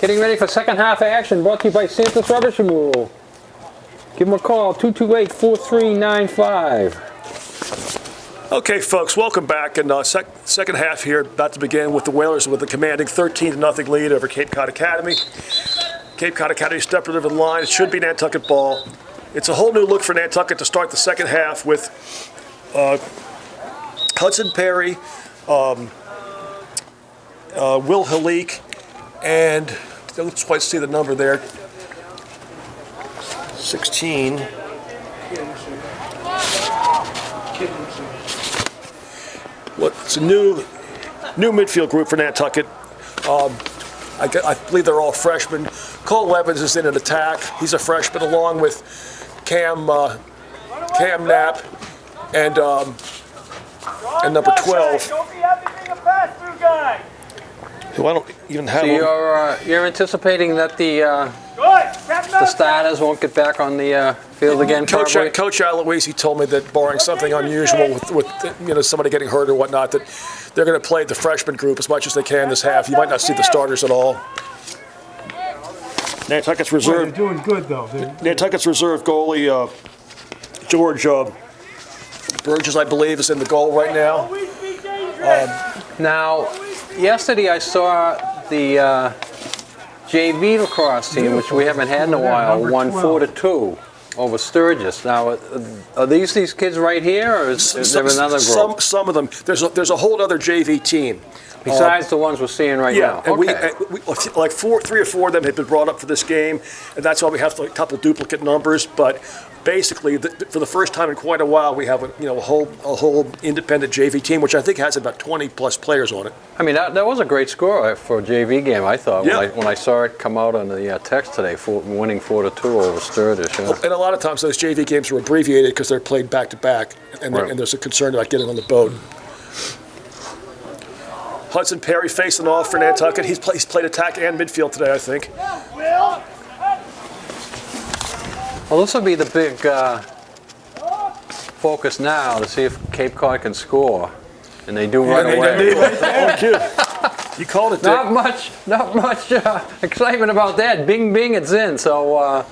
Getting ready for second half action, brought to you by Santa's Rubbish Removal. Give them a call, 228-4395. Okay, folks, welcome back. And second half here, about to begin with the Whalers with a commanding 13-0 lead over Cape Cod Academy. Cape Cod Academy stepped over the line. It should be Nantucket ball. It's a whole new look for Nantucket to start the second half with Hudson Perry, Will Halik, and I don't quite see the number there. 16. It's a new midfield group for Nantucket. I believe they're all freshmen. Cole Evans is in an attack. He's a freshman, along with Cam Knapp and number 12. Who I don't even have. So you're anticipating that the starters won't get back on the field again? Coach Aloisi told me that barring something unusual with somebody getting hurt or whatnot, that they're going to play the freshman group as much as they can this half. You might not see the starters at all. Nantucket's reserve. They're doing good though. Nantucket's reserve goalie George Burgess, I believe, is in the goal right now. Now, yesterday I saw the JV lacrosse team, which we haven't had in a while, won 4-2 over Sturgis. Now, are these kids right here, or is there another group? Some of them. There's a whole other JV team. Besides the ones we're seeing right now. And okay. we like 3 or 4 of them have been brought up for this game, and that's why we have a couple duplicate numbers. But basically, for the first time in quite a while, we have a whole independent JV team, which I think has about 20 plus players on it. I mean, that was a great score for a JV game, I thought, yeah. when I saw it come out on the text today, winning 4-2 over Sturgis. Yeah. And a lot of times those JV games are abbreviated because they're played back to back, and there's a concern about getting on the boat. Hudson Perry facing off for Nantucket. He's played attack and midfield today, I think. Well, this will be the big focus now to see if Cape Cod can score, and they do right away. You called it, Dick. Not much excitement about that. Bing, bing, it's in. So,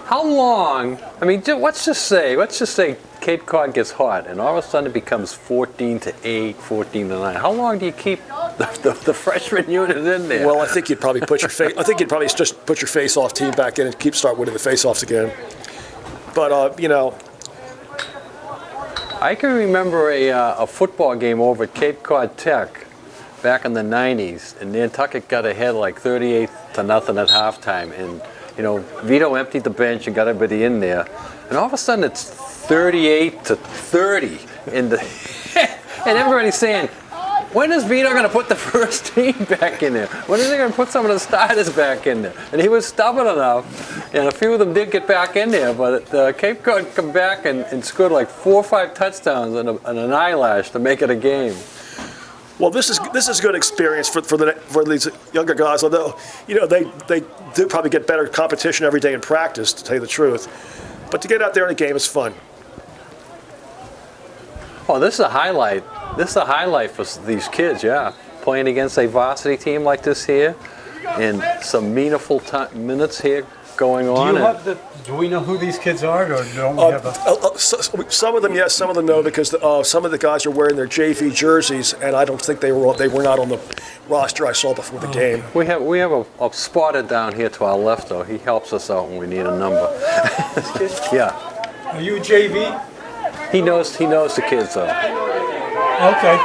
how long? I mean, let's just say Cape Cod gets hot, and all of a sudden it becomes 14-8, 14-9. How long do you keep the freshman unit in there? Well, I think you'd probably just put your face-off team back in and start winning the face-offs again. But I can remember a football game over at Cape Cod Tech back in the 90s, and Nantucket got ahead like 38-0 at halftime, and Vito emptied the bench and got everybody in there, and all of a sudden it's 38-30 and everybody's saying, when is Vito going to put the first team back in there? When is he going to put some of the starters back in there? And he was stubborn enough, and a few of them did get back in there, but Cape Cod come back and scored like 4 or 5 touchdowns and an eyelash to make it a game. Well, this is good experience for these younger guys. Although they do probably get better competition every day in practice, to tell you the truth. But to get out there in a game is fun. Oh, this is a highlight. This is a highlight for these kids, yeah. Playing against a varsity team like this here, and some meaningful minutes here going on. Do we know who these kids are, or don't we have some of them, yes, some of them no, because some of the guys are wearing their JV jerseys, and I don't think they were not on the roster I saw before the game. We have a spotter down here to our left, though. He helps us out when we need a number. Yeah. Are you JV? He knows the kids, though. Okay.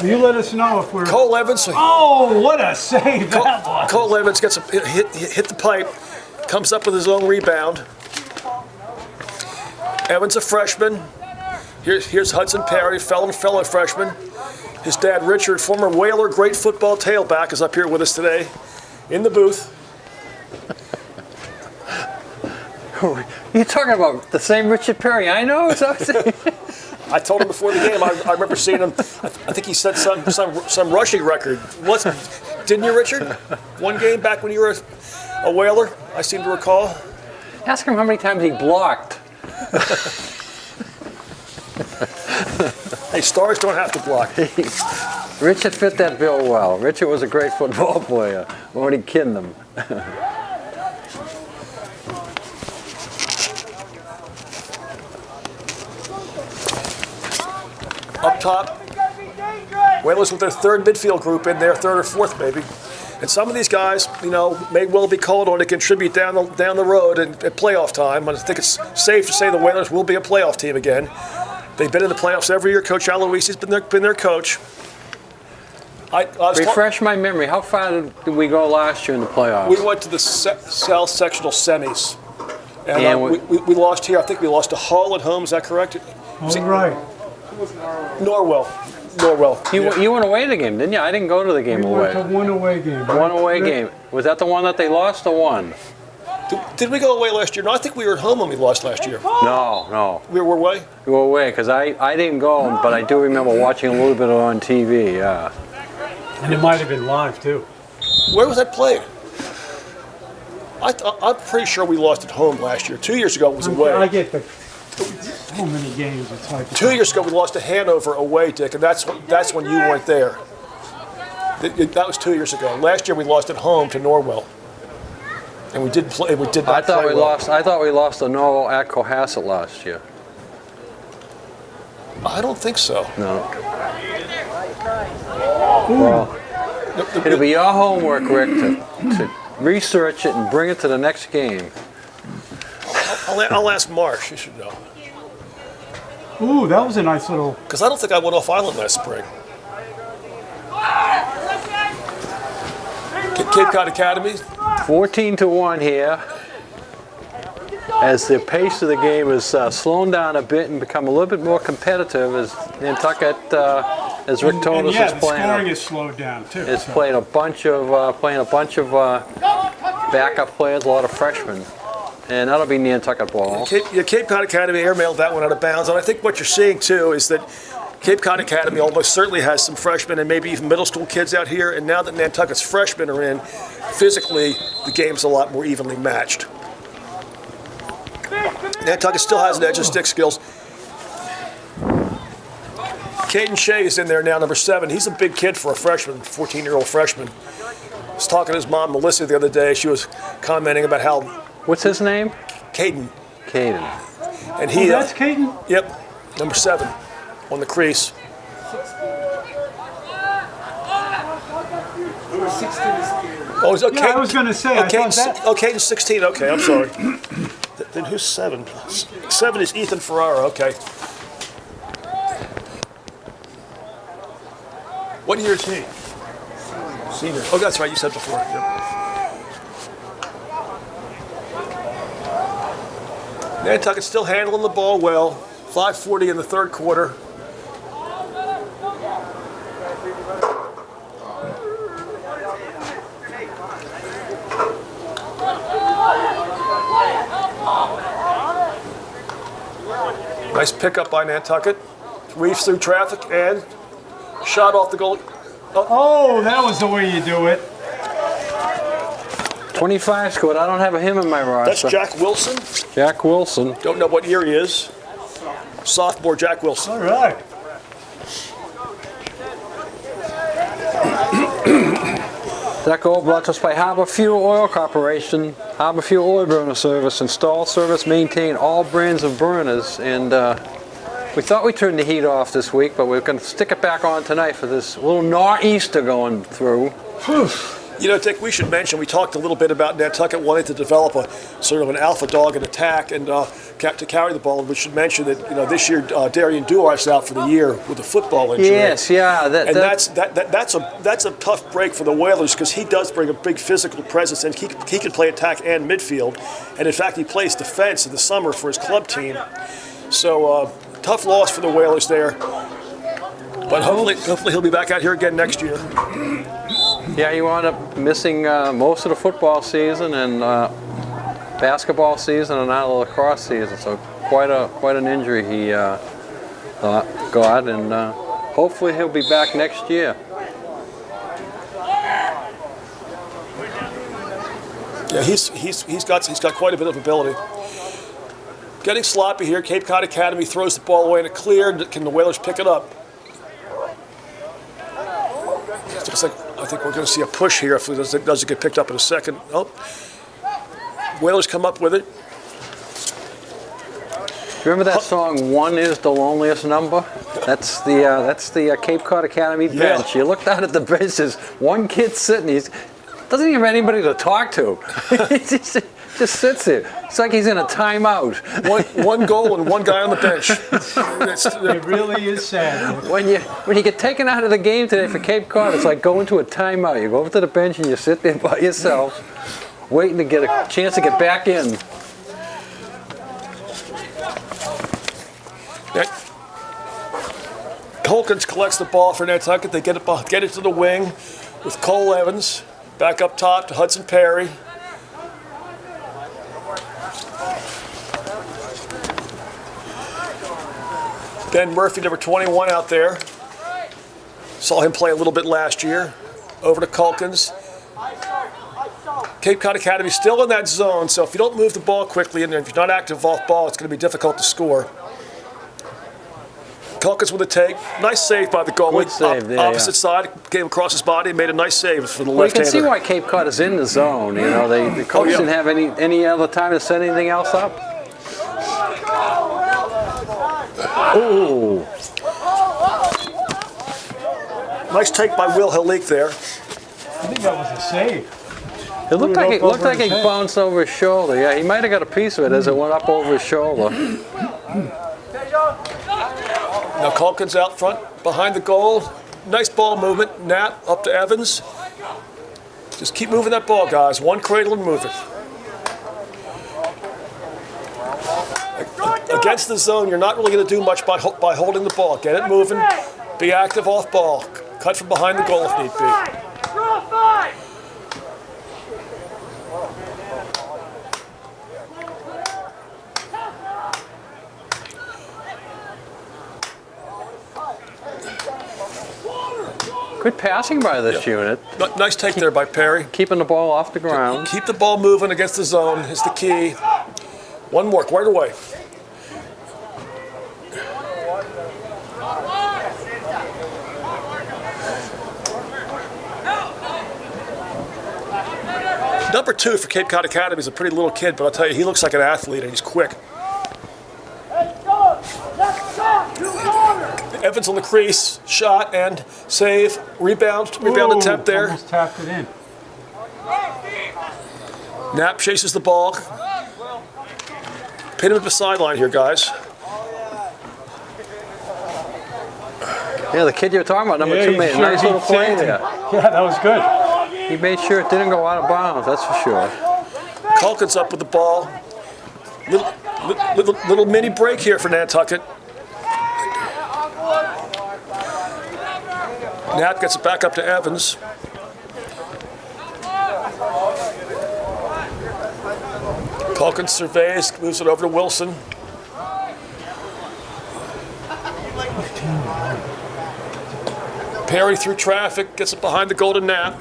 Will you let us know if we're... Cole Evans. Oh, what a save that was. Cole Evans gets hit the pipe, comes up with his own rebound. Evans, a freshman. Here's Hudson Perry, fellow freshman. His dad, Richard, former Whaler, great football tailback, is up here with us today in the booth. You're talking about the same Richard Perry I know? I told him before the game. I remember seeing him. I think he said some rushing record. Didn't you, Richard? One game back when you were a Whaler, I seem to recall. Ask him how many times he blocked. Hey, stars don't have to block. Richard fit that bill well. Richard was a great football player. Won't he kidding them? Up top, Whalers with their third midfield group in there, third or fourth maybe. And some of these guys, may well be called on to contribute down the road at playoff time. I think it's safe to say the Whalers will be a playoff team again. They've been in the playoffs every year. Coach Aloisi's been their coach. Refresh my memory. How far did we go last year in the playoffs? We went to the South Sectional semis. And we lost here. I think we lost to Hull at home. Is that correct? All right. Norwell. You went away to the game, didn't you? I didn't go to the game We away. went to one away game. One away game. Was that the one that they lost or won? Did we go away last year? No, I think we were at home when we lost last year. No. We were away? We were away because I didn't go, but I do remember watching a little bit on TV, yeah. And it might have been live, too. Where was that played? I'm pretty sure we lost at home last year. 2 years ago it was away. I get so many games. It's hard to 2 years ago we lost to Hanover away, Dick, and that's when you weren't there. That was 2 years ago. Last year we lost at home to Norwell, and we did not play well. I thought we lost to Norwell at Cohasset last year. I don't think so. No. Well, it'll be your homework, Rick, to research it and bring it to the next game. I'll ask Marsh. She should know. Ooh, that was a nice little. Because I don't think I went off island last spring. Cape Cod Academy. 14-1 here. As the pace of the game is slowing down a bit and become a little bit more competitive, as Nantucket, as Rick told us, is the playing. scoring is slowed down too. Is playing a bunch of backup players, a lot of freshmen, and that'll be Nantucket ball. Cape Cod Academy airmailed that one out of bounds, and I think what you're seeing too is that Cape Cod Academy almost certainly has some freshmen and maybe even middle school kids out here, and now that Nantucket's freshmen are in, physically the game's a lot more evenly matched. Nantucket still has an edge of stick skills. Caden Shea is in there now, number 7. He's a big kid for a freshman, 14-year-old freshman. I was talking to his mom, Melissa, the other day. She was commenting about how... What's his name? Caden. Caden. And he, that's Caden? Yep, number 7 on the crease. Number 16 is Oh, is okay. Yeah, I was going to say, I thought that. Caden's 16. Okay, I'm sorry. Then who's 7? 7 is Ethan Ferrara. Okay. What year is he? Senior. Oh, that's right. You said before. Yep. Nantucket's still handling the ball well. 5:40 in the third quarter. Nice pickup by Nantucket. Weaves through traffic and shot off the goal. Oh, that was the way you do it. 25 scored. I don't have him in my roster. That's Jack Wilson. Jack Wilson. Don't know what year he is. Sophomore Jack Wilson. All right. That goal brought to us by Harbor Fuel Oil Corporation. Harbor Fuel Oil Burner Service. Install, service, maintain all brands of burners. And we thought we turned the heat off this week, but we're going to stick it back on tonight for this little nor'easter going through. Whew. You know, Dick, we should mention, we talked a little bit about Nantucket wanting to develop a sort of an alpha dog in attack and to carry the ball. And we should mention that, this year Darian Duar's out for the year with a football injury. Yes, yeah. That's a tough break for the Whalers because he does bring a big physical presence and he can play attack and midfield. And in fact, he plays defense in the summer for his club team. So tough loss for the Whalers there. But hopefully he'll be back out here again next year. Yeah, he wound up missing most of the football season and basketball season and now the lacrosse season. So quite an injury he got, and hopefully he'll be back next year. Yeah, he's got quite a bit of ability. Getting sloppy here. Cape Cod Academy throws the ball away and it cleared. Can the Whalers pick it up? think we're going to see a push here if it doesn't get picked up in a second. Oh, Whalers come up with it. Remember that song, "One is the Loneliest Number"? That's the Cape Cod Academy bench. You look down at the bench, there's one kid sitting, he doesn't even have anybody to talk to. He just sits there. It's like he's in a timeout. One goal and one guy on the bench. It really is sad. When you get taken out of the game today for Cape Cod, it's like going to a timeout. You go over to the bench and you sit there by yourself, waiting to get a chance to get back in. Holkins collects the ball for Nantucket. They get it to the wing with Cole Evans. Back up top to Hudson Perry. Ben Murphy, number 21 out there. Saw him play a little bit last year. Over to Culkins. Cape Cod Academy still in that zone, so if you don't move the ball quickly and if you're not active off ball, it's going to be difficult to score. Culkins with a take. Nice save by the goalie. Good save there, opposite side, came across his body, made a nice save for the Well, you can left-hander. see why Cape Cod is in the zone. You know, the coach didn't have any other time to set anything else up. Ooh. Nice take by Will Halik there. I think that was a save. It looked like it his head. bounced over his shoulder. Yeah, he might have got a piece of it as it went up over his shoulder. Now Culkins out front, behind the goal. Nice ball movement. Knapp up to Evans. Just keep moving that ball, guys. One cradle and move it. Against the zone, you're not really going to do much by holding the ball. Get it moving. Be active off ball. Cut from behind the goal if need be. Good passing by this unit. Nice take there by Perry. Keeping the ball off the ground. Keep the ball moving against the zone is the key. One more, right away. Number 2 for Cape Cod Academy is a pretty little kid, but I'll tell you, he looks like an athlete and he's quick. Evans on the crease, shot and save, rebound attempt there. Almost tapped it in. Knapp chases the ball. Pin him at the sideline here, guys. Yeah, the kid you were talking about, number 2, made a nice little play there. Yeah, that was good. He made sure it didn't go out of bounds, that's for sure. Culkins up with the ball. Little mini break here for Nantucket. Knapp gets it back up to Evans. Culkins surveys, moves it over to Wilson. Perry through traffic, gets it behind the goal to Knapp.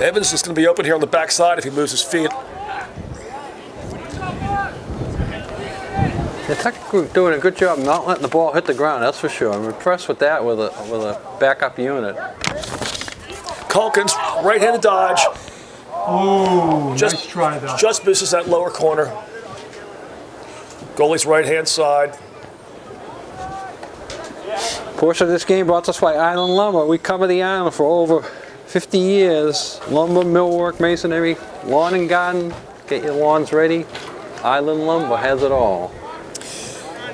Evans is going to be open here on the backside if he moves his feet. Nantucket doing a good job not letting the ball hit the ground, that's for sure. I'm impressed with that with a backup unit. Culkins, right-handed dodge. Ooh, nice try though. Just misses that lower corner. Goalie's right-hand side. Portion of this game brought to us by Island Lumber. We cover the island for over 50 years. Lumber, millwork, masonry, lawn and garden. Get your lawns ready. Island Lumber has it all.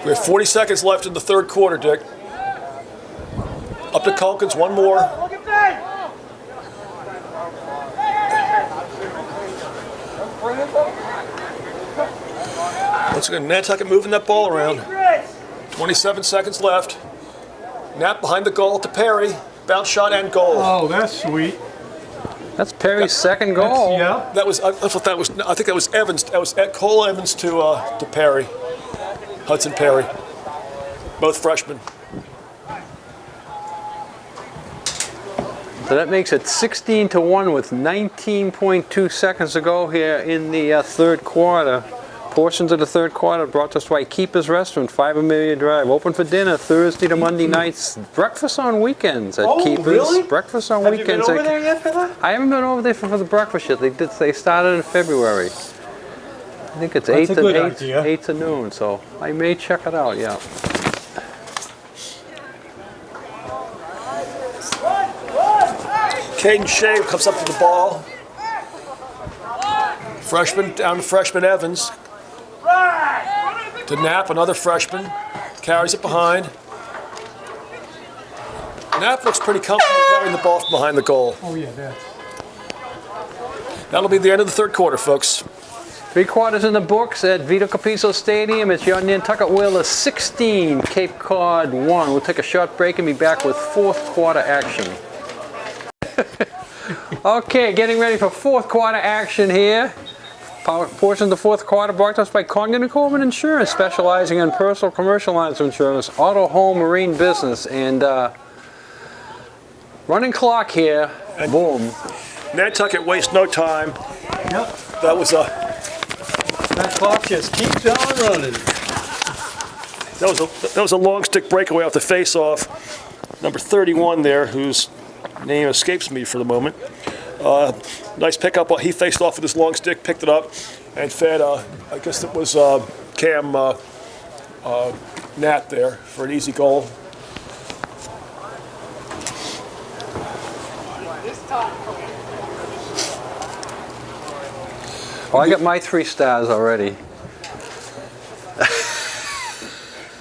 We have 40 seconds left in the third quarter, Dick. Up to Culkins, one more. Once again, Nantucket moving that ball around. 27 seconds left. Knapp behind the goal to Perry. Bounce shot and goal. Oh, that's sweet. That's Perry's second goal. Yeah. That was. I think that was Evans. That was Cole Evans to Perry. Hudson Perry. Both freshmen. So that makes it 16-1 with 19.2 seconds to go here in the third quarter. Portions of the third quarter brought to us by Keeper's Restaurant, 5 Amelia Drive. Open for dinner Thursday to Monday nights. Breakfast on weekends at Keeper's. Really? Breakfast on Have weekends. you been over there yet for that? I haven't been over there for the breakfast yet. They started in February. I think it's That's a good idea. 8 to noon, so I may check it out, yeah. Caden Shea comes up to the ball. Freshman down to freshman Evans. To Knapp, another freshman. Carries it behind. Knapp looks pretty comfortable carrying the ball from behind the goal. Oh, yeah, that's. That'll be the end of the third quarter, folks. 3 quarters in the books at Vito Capiso Stadium. It's your Nantucket Whalers 16, Cape Cod 1. We'll take a short break and be back with fourth quarter action. Okay, getting ready for fourth quarter action here. Portion of the fourth quarter brought to us by Congdon & Coleman Insurance, specializing in personal commercial lines of insurance, auto, home, marine business, and running clock here. Boom. Nantucket wastes no time. Yep. That was a That clock just keeps on running. that was a long stick breakaway off the face-off. Number 31 there, whose name escapes me for the moment. Nice pickup. He faced off with his long stick, picked it up, and fed. I guess it was Cam Nat there for an easy goal. Well, I got my 3 stars already.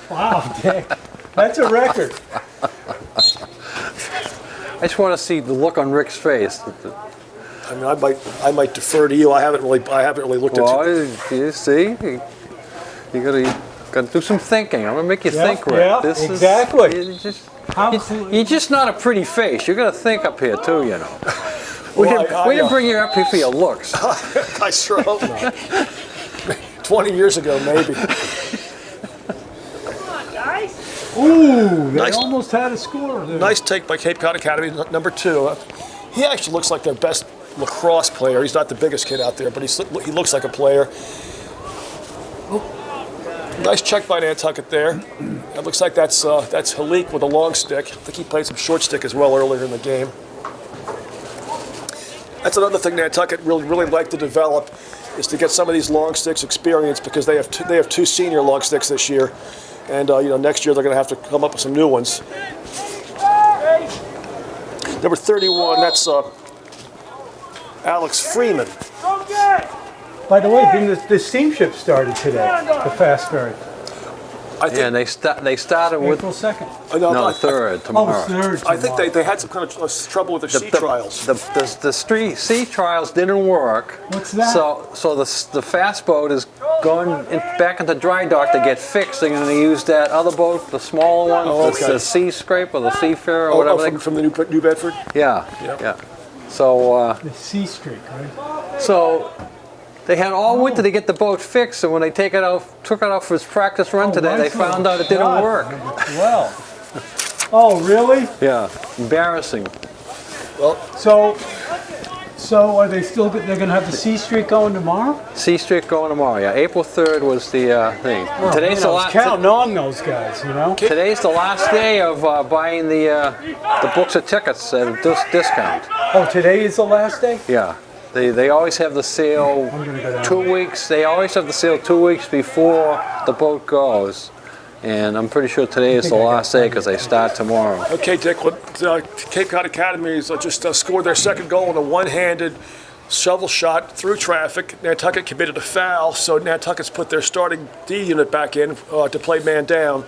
Wow, Dick. That's a record. I just want to see the look on Rick's face. I mean, I might defer to you. I haven't really looked at. Well, you see, you gotta do some thinking. I'm gonna make you think, Rick. Yeah, exactly. You're just not a pretty face. You gotta think up here too, you know. We didn't bring you up here for your looks. I sure hope not. 20 years ago, maybe. Ooh, they Nice. almost had a score there. Nice take by Cape Cod Academy, number 2. He actually looks like their best lacrosse player. He's not the biggest kid out there, but he looks like a player. Nice check by Nantucket there. It looks like that's Halik with a long stick. I think he played some short stick as well earlier in the game. That's another thing Nantucket really like to develop, is to get some of these long sticks experience, because they have 2 senior long sticks this year, and next year they're going to have to come up with some new ones. Number 31, that's Alex Freeman. By the way, didn't the steamship started today? The fast ferry. I think, Yeah, and they started with April 2nd. no 3rd tomorrow. Oh, third. I think tomorrow. they had some kind of trouble with their sea trials. The sea trials didn't work. What's that? So the fast boat is going back into dry dock to get fixed. They're going to use that other boat, the smaller one, Oh, okay. the Sea Scrape or the Seafarer or whatever. From the New Bedford? Yeah, Yep. yeah. So The Sea Streak, right? so they had all winter to get the boat fixed, and when they took it out for its practice run today, they nice little found out it didn't shot, work. number 12. Oh, really? Yeah, embarrassing. Well, So are they still? They're going to have the Sea Streak going tomorrow? Sea Streak going tomorrow. Yeah, April 3rd was the thing. Today's the last. Counting on those guys, you know. Today's the last day of buying the books of tickets at a discount. Oh, today is the last day. Yeah, they always have the sale I'm gonna go down 2 weeks. They always have the sale 2 weeks before the boat goes, and I'm pretty sure today is the last day because they start tomorrow. okay, Dick. Cape Cod Academy has just scored their second goal in a one-handed shovel shot through traffic. Nantucket committed a foul, so Nantucket's put their starting D unit back in to play man down.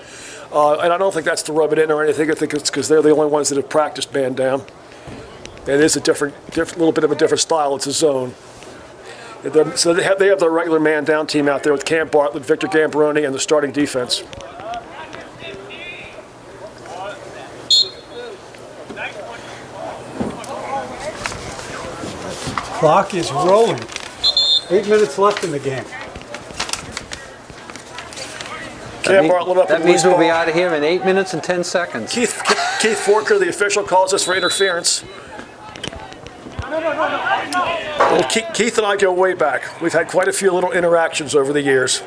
And I don't think that's to rub it in or anything. I think it's because they're the only ones that have practiced man down. It is a little bit of a different style. It's a zone. So they have their regular man down team out there with Cam Bartlett, Victor Gambroni, and the starting defense. Clock is rolling. 8 minutes left in the game. Cam Bartlett up That in means loose we'll be ball. out of here in 8 minutes and 10 seconds. Keith Forker, the official, calls us for interference. Well, Keith and I go way back. We've had quite a few little interactions over the years.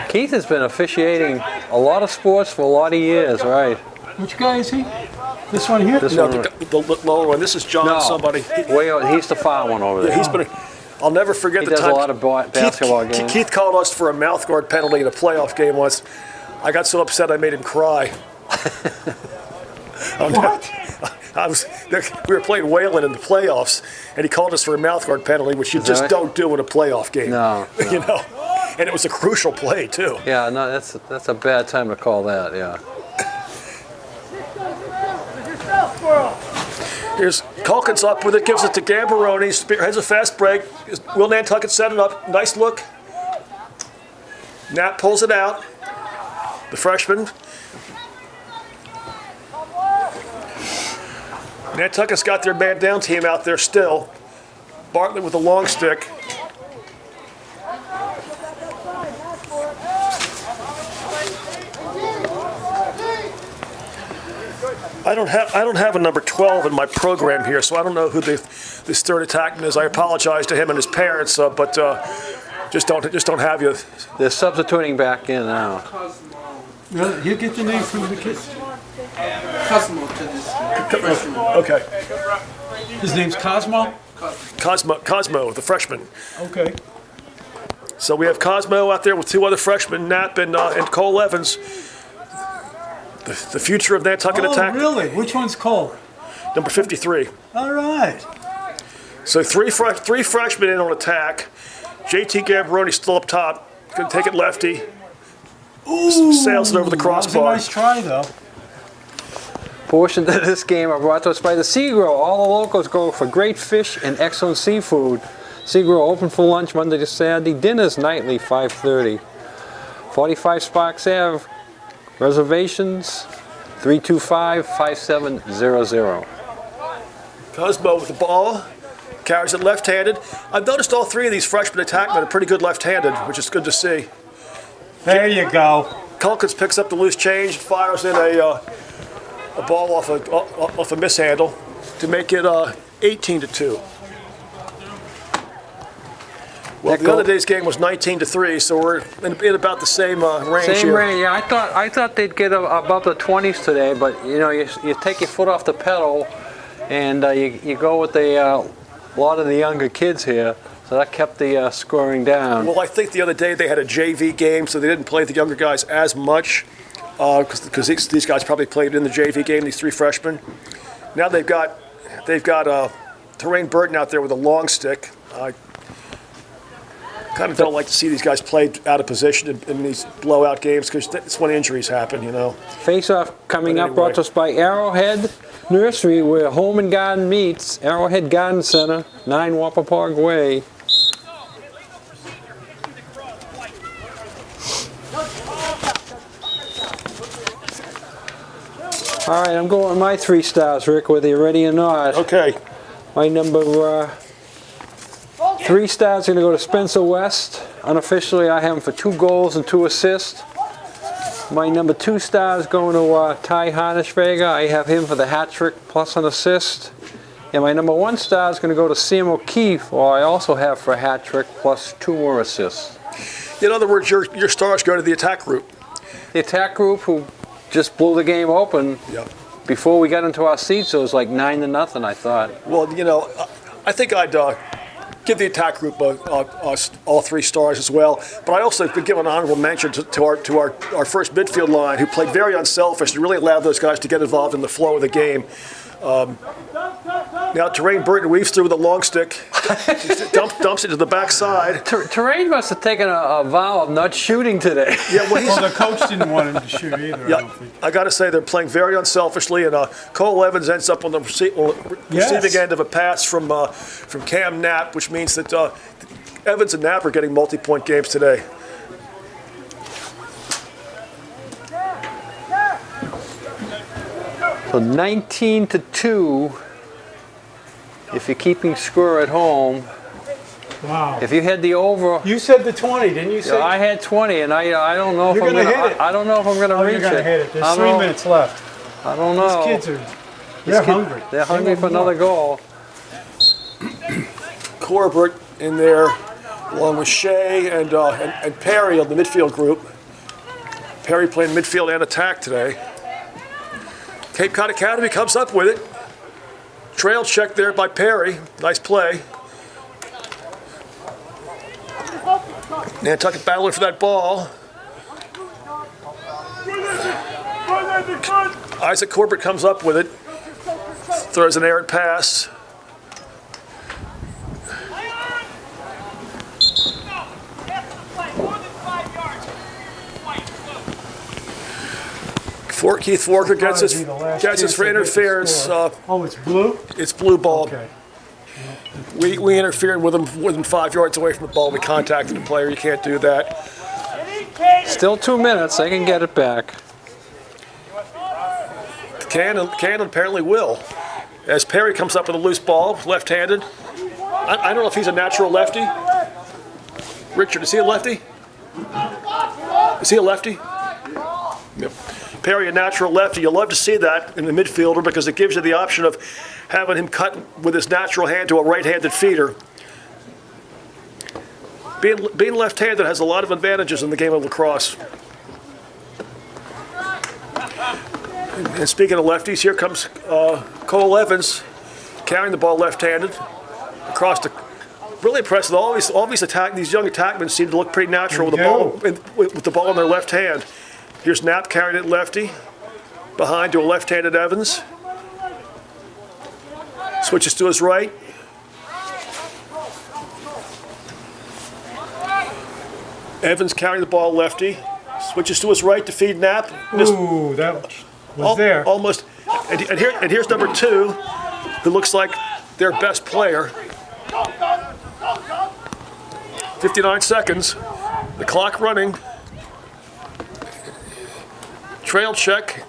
Keith has been officiating a lot of sports for a lot of years, right? Which guy is he? This one here? This No, one. the lower one. This is John. No, Somebody. he's the far one over there. He's been. I'll never forget He the does time. a lot of basketball games. Keith called us for a mouth guard penalty in a playoff game once. I got so upset I made him cry. What? We were playing Wayland in the playoffs, and he called us for a mouth guard penalty, which you just right? don't do in a playoff game. No. You know, and it was a crucial play too. Yeah, no, that's a bad time to call that. Yeah. Here's Calkins up with it, gives it to Gambaroni, spearheads a fast break. Will Nantucket set it up? Nice look. Nat pulls it out. The freshman. Nantucket's got their man down team out there still. Bartlett with a long stick. I don't have a number 12 in my program here, so I don't know who this third attackman is. I apologize to him and his parents, but just don't have you. They're substituting back in now. Really? You get the name from the kids? Cosmo to this. Okay, His name's Cosmo? Cosmo, the freshman. Okay. So we have Cosmo out there with two other freshmen, Nap and Cole Evans. The future of Nantucket Oh, attack, really? Which one's Cole? number 53. All right. So three freshmen in on attack. JT Gambaroni still up top. Going to take it lefty. Ooh, Sails it over the crossbar. That was a nice try, though. Portions of this game are brought to us by the Sea Grill. All the locals go for great fish and excellent seafood. Sea Grill open for lunch Monday to Saturday. Dinners nightly, 5:30. 45 Sparks Ave. Reservations, 325-5700. Cosmo with the ball. Carries it left-handed. I've noticed all three of these freshman attackmen are pretty good left-handed, which is good to see. There you go. Calkins picks up the loose change, fires in a ball off a mishandle to make it 18-2. Well, the other day's game was 19-3, so we're in about the same range Same here. range, yeah. I thought they'd get above the 20s today, but you know, you take your foot off the pedal, and you go with a lot of the younger kids here, so that kept the scoring down. Well, I think the other day they had a JV game, so they didn't play the younger guys as much, because these guys probably played in the JV game. These three freshmen. Now they've got Terrain Burton out there with a long stick. Kind of don't like to see these guys play out of position in these blowout games, because that's when injuries happen, you know. Face-off coming But up, brought anyway. to us by Arrowhead Nursery, where home and garden meets. Arrowhead Garden Center, 9 Wampapog Way. All right, I'm going with my 3 stars, Rick, whether you're ready or not. Okay. My number 3 stars are going to go to Spencer West. Unofficially, I have him for 2 goals and 2 assists. My number 2 star is going to Ty Harnischweger. I have him for the hat trick plus an assist. And my number 1 star is going to go to Sam O'Keefe, who I also have for a hat trick plus 2 more assists. In other words, your stars go to the attack group. The attack group, who just blew the game open. Yep. Before we got into our seats, it was like 9-0, I thought. Well, you know, I think I'd give the attack group all 3 stars as well. But I also could give an honorable mention to our first midfield line, who played very unselfish and really allowed those guys to get involved in the flow of the game. Now Terrain Burton weaves through with a long stick, dumps it to the backside. Terrain must have taken a vow of not shooting today. Yeah, well, Well, the coach didn't want him to shoot either, I yeah, don't think. I got to say they're playing very unselfishly, and Cole Evans ends up on the receiving end of a pass from Cam Knapp, which means that Evans and Knapp are getting multi-point games today. So 19-2, if you're keeping score at home. Wow. If you had the over, You said the 20, didn't you say? I had 20, and I don't know if You're I'm gonna gonna hit it. I don't know if I'm gonna Oh, reach you're going to hit it. I There's don't 3 know. minutes left. I don't know. These kids are, These they're kids- hungry. They're hungry for another goal. Corbett in there, along with Shea and Perry on the midfield group. Perry playing midfield and attack today. Cape Cod Academy comes up with it. Trail check there by Perry. Nice play. Nantucket battling for that ball. Isaac Corbett comes up with it. Throws an errant pass. Keith Forker gets us for interference. Oh, it's blue? It's blue ball. Okay. We interfered with him within 5 yards away from the ball. We contacted the player. You can't do that. Still 2 minutes. They can get it back. Cannon apparently will. As Perry comes up with a loose ball, left-handed. I don't know if he's a natural lefty. Richard, is he a lefty? Is he a lefty? Yep. Perry, a natural lefty. You'll love to see that in the midfielder because it gives you the option of having him cut with his natural hand to a right-handed feeder. Being left-handed has a lot of advantages in the game of lacrosse. And speaking of lefties, here comes Cole Evans carrying the ball left-handed across the. Really impressive. All these young attackmen seem to look pretty natural with the ball in their left hand. Here's Knapp carrying it lefty, behind to a left-handed Evans. Switches to his right. Evans carrying the ball lefty. Switches to his right to feed Knapp. Ooh, that was there. Almost. And here's number 2, who looks like their best player. 59 seconds. The clock running. Trail check.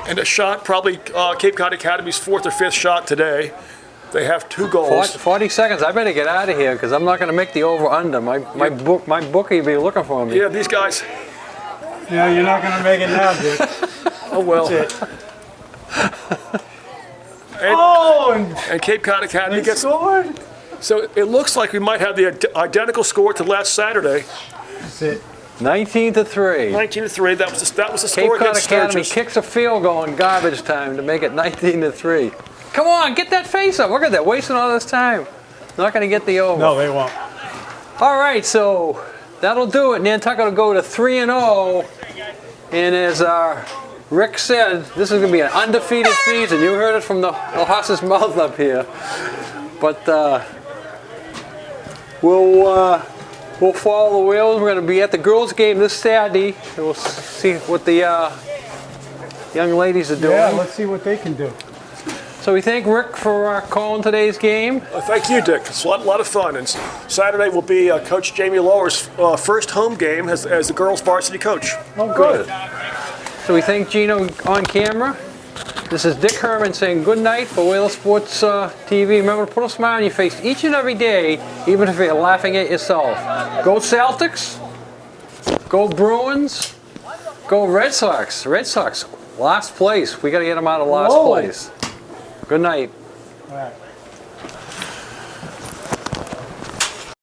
And a shot, probably Cape Cod Academy's 4th or 5th shot today. They have 2 goals. 40 seconds. I better get out of here because I'm not going to make the over/under. My bookie will be looking for me. Yeah, these guys. Yeah, you're not going to make it now, Dick. Oh, well. That's it. And Cape Cod Academy gets scored. So it looks like we might have the identical score to last Saturday. That's it. 19-3. 19-3. That was the Cape score Cod against Academy Sturgis. kicks a field goal in garbage time to make it 19-3. Come on, get that face up. Look at that, wasting all this time. Not going to get the over. No, they won't. All right, so that'll do it. Nantucket will go to 3-0. And as Rick said, this is going to be an undefeated season. You heard it from the horse's mouth up here. But we'll follow the wheels. We're going to be at the girls' game this Saturday. We'll see what the young ladies are doing. Yeah, let's see what they can do. So we thank Rick for calling today's game. Thank you, Dick. It's a lot of fun. And Saturday will be Coach Jamie Lower's first home game as the girls' varsity coach. Oh, good. So we thank Gino on camera. This is Dick Herman saying good night for Whale Sports TV. Remember to put a smile on your face each and every day, even if you're laughing at yourself. Go Celtics. Go Bruins. Go Red Sox. Red Sox, last place. We got to get them out of last place. Good night. All right.